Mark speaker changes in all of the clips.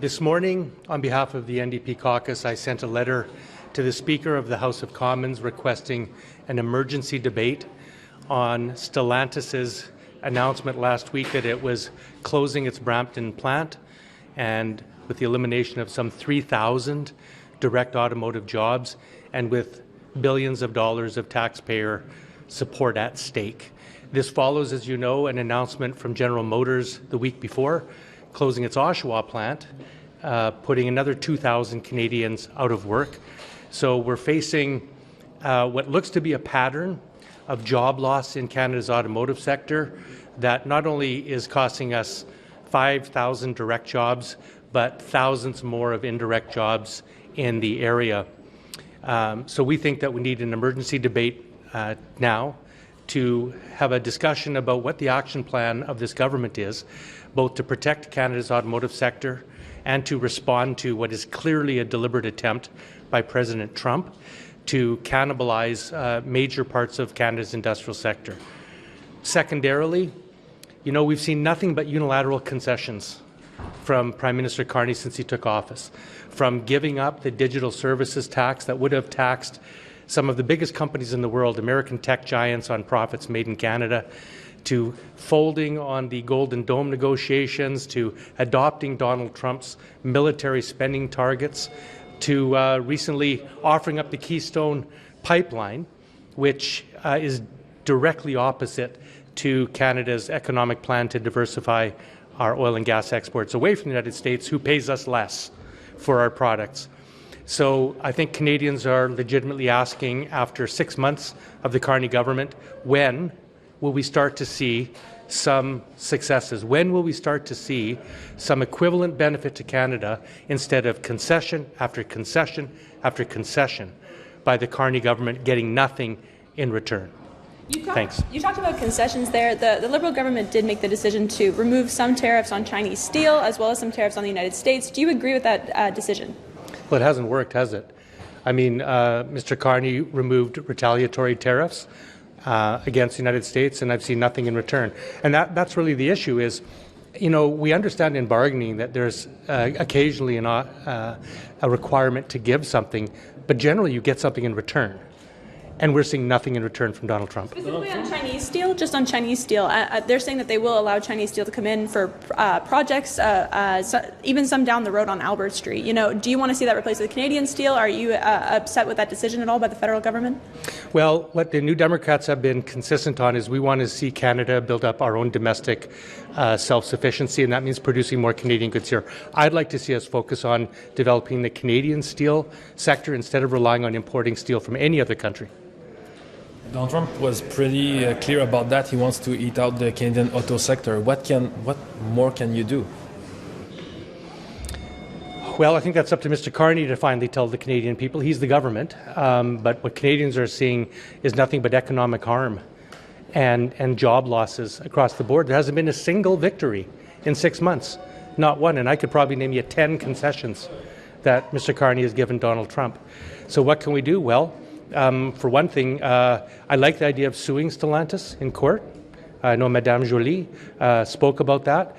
Speaker 1: This morning, on behalf of the NDP caucus, I sent a letter to the Speaker of the House of Commons requesting an emergency debate on Stellantis' announcement last week that it was closing its Brampton plant, and with the elimination of some 3,000 direct automotive jobs, and with billions of dollars of taxpayer support at stake. This follows, as you know, an announcement from General Motors the week before, closing its Oshawa plant, putting another 2,000 Canadians out of work. So we're facing what looks to be a pattern of job loss in Canada's automotive sector that not only is costing us 5,000 direct jobs, but thousands more of indirect jobs in the area. So we think that we need an emergency debate now to have a discussion about what the action plan of this government is, both to protect Canada's automotive sector and to respond to what is clearly a deliberate attempt by President Trump to cannibalize major parts of Canada's industrial sector. Secondarily, you know, we've seen nothing but unilateral concessions from Prime Minister Carney since he took office, from giving up the digital services tax that would have taxed some of the biggest companies in the world, American tech giants, on profits made in Canada, to folding on the Golden Dome negotiations, to adopting Donald Trump's military spending targets, to recently offering up the Keystone Pipeline, which is directly opposite to Canada's economic plan to diversify our oil and gas exports away from the United States, who pays us less for our products. So I think Canadians are legitimately asking, after 6 months of the Carney government, when will we start to see some successes? When will we start to see some equivalent benefit to Canada instead of concession after concession after concession by the Carney government getting nothing in return? Thanks.
Speaker 2: You talked about concessions there. The Liberal government did make the decision to remove some tariffs on Chinese steel as well as some tariffs on the United States. Do you agree with that decision?
Speaker 1: Well, it hasn't worked, has it? I mean, Mr. Carney removed retaliatory tariffs against the United States, and I've seen nothing in return. And that's really the issue is, you know, we understand in bargaining that there's occasionally a requirement to give something, but generally you get something in return. And we're seeing nothing in return from Donald Trump.
Speaker 2: Specifically on Chinese steel, just on Chinese steel, they're saying that they will allow Chinese steel to come in for projects, even some down the road on Albert Street. You know, do you want to see that replaced with Canadian steel? Are you upset with that decision at all by the federal government? Well,
Speaker 1: what the New Democrats have been consistent on is we want to see Canada build up our own domestic self-sufficiency, and that means producing more Canadian goods here. I'd like to see us focus on developing the Canadian steel sector instead of relying on importing steel from any other country.
Speaker 3: Donald Trump was pretty clear about that. He wants to eat out the Canadian auto sector. What more can you do?
Speaker 1: Well, I think that's up to Mr. Carney to finally tell the Canadian people. He's the government. But what Canadians are seeing is nothing but economic harm and job losses across the board. There hasn't been a single victory in 6 months, not one. And I could probably name you 10 concessions that Mr. Carney has given Donald Trump. So what can we do? Well, for one thing, I like the idea of suing Stellantis in court. I know Madame Joly spoke about that.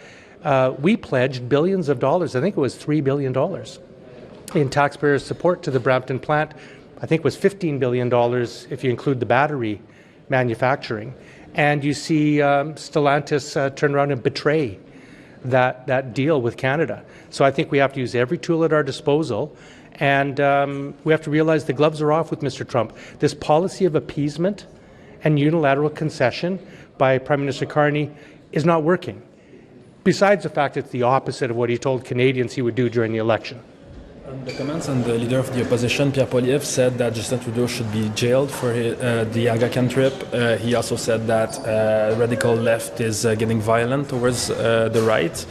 Speaker 1: We pledged billions of dollars, I think it was $3 billion, in taxpayer support to the Brampton plant. I think it was $15 billion if you include the battery manufacturing. And you see Stellantis turn around and betray that deal with Canada. So I think we have to use every tool at our disposal. And we have to realize the gloves are off with Mr. Trump. This policy of appeasement and unilateral concession by Prime Minister Carney is not working. Besides the fact it's the opposite of what he told Canadians he would do during the election.
Speaker 3: The comments on the leader of the opposition, Pierre Poilievre, said that Justin Trudeau should be jailed for the Aga Khan trip. He also said that radical left is getting violent towards the right.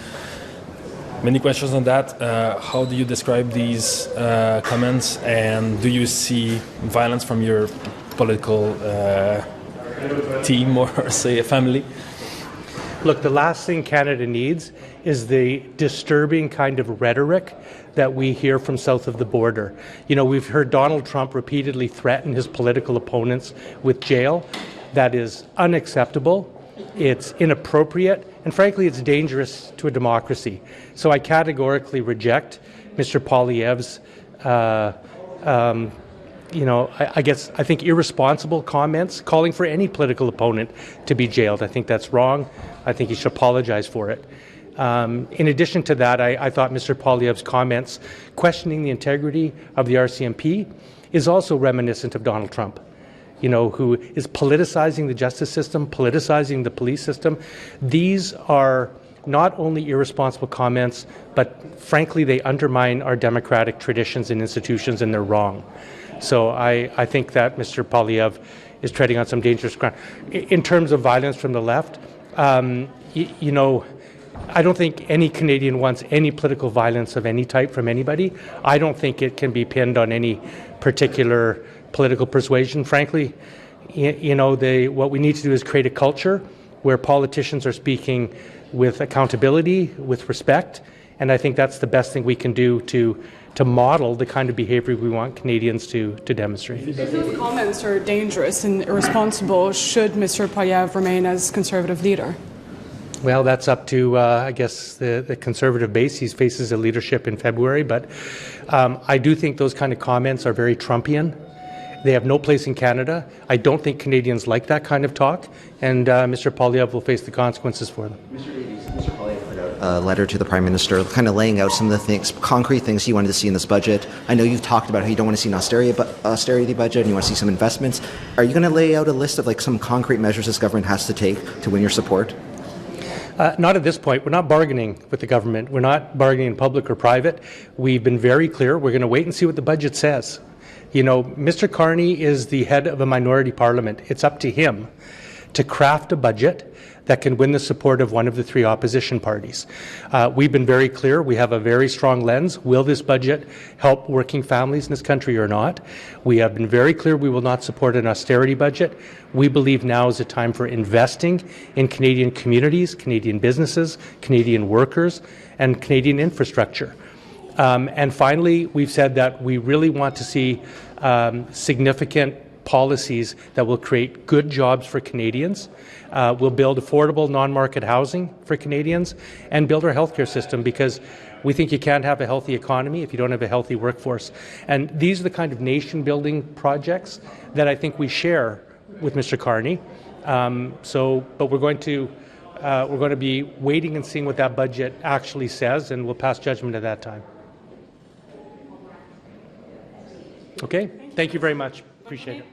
Speaker 3: Many questions on that. How do you describe these comments, and do you see violence from your political team or, say, a family?
Speaker 1: Look, the last thing Canada needs is the disturbing kind of rhetoric that we hear from south of the border. You know, we've heard Donald Trump repeatedly threaten his political opponents with jail. That is unacceptable. it's inappropriate, and frankly, it's dangerous to a democracy. So I categorically reject Mr. Poilievre's, I think irresponsible comments calling for any political opponent to be jailed. I think that's wrong. I think he should apologize for it. In addition to that, I thought Mr. Poilievre's comments questioning the integrity of the RCMP is also reminiscent of Donald Trump, who is politicizing the justice system, politicizing the police system. These are not only irresponsible comments, but frankly, they undermine our democratic traditions and institutions, and they're wrong. So I think that Mr. Poilievre is treading on some dangerous ground. In terms of violence from the left, I don't think any Canadian wants any political violence of any type from anybody. I don't think it can be pinned on any particular political persuasion. Frankly, what we need to do is create a culture where politicians are speaking with accountability, with respect, and I think that's the best thing we can do to model the kind of behavior we want Canadians to demonstrate.
Speaker 4: If those comments are dangerous and irresponsible, should Mr. Poilievre remain as Conservative leader?
Speaker 1: Well, that's up to, I guess, the Conservative base. He faces a leadership in February, but I do think those kind of comments are very Trumpian. They have no place in Canada. I don't think Canadians like that kind of talk, and Mr. Poilievre will face the consequences for them.
Speaker 5: Mr. Davies, Mr. Poilievre put out a letter to the Prime Minister kind of laying out some of the concrete things he wanted to see in this budget. I know you've talked about how you don't want to see an austerity budget and you want to see some investments. Are you going to lay out a list of some concrete measures this government has to take to win your support?
Speaker 1: Not at this point. We're not bargaining with the government. We're not bargaining in public or private. We've been very clear. We're going to wait and see what the budget says. Mr. Carney is the head of a minority parliament. It's up to him to craft a budget that can win the support of one of the three opposition parties. We've been very clear. We have a very strong lens. Will this budget help working families in this country or not? We have been very clear we will not support an austerity budget. We believe now is a time for investing in Canadian communities, Canadian businesses, Canadian workers, and Canadian infrastructure. And finally, we've said that we really want to see significant policies that will create good jobs for Canadians, will build affordable non-market housing for Canadians, and build our healthcare system, because we think you can't have a healthy economy if you don't have a healthy workforce. And these are the kind of nation-building projects that I think we share with Mr. Carney. But we're going to be waiting and seeing what that budget actually says, and we'll pass judgment at that time. Okay? Thank you very much. Appreciate it.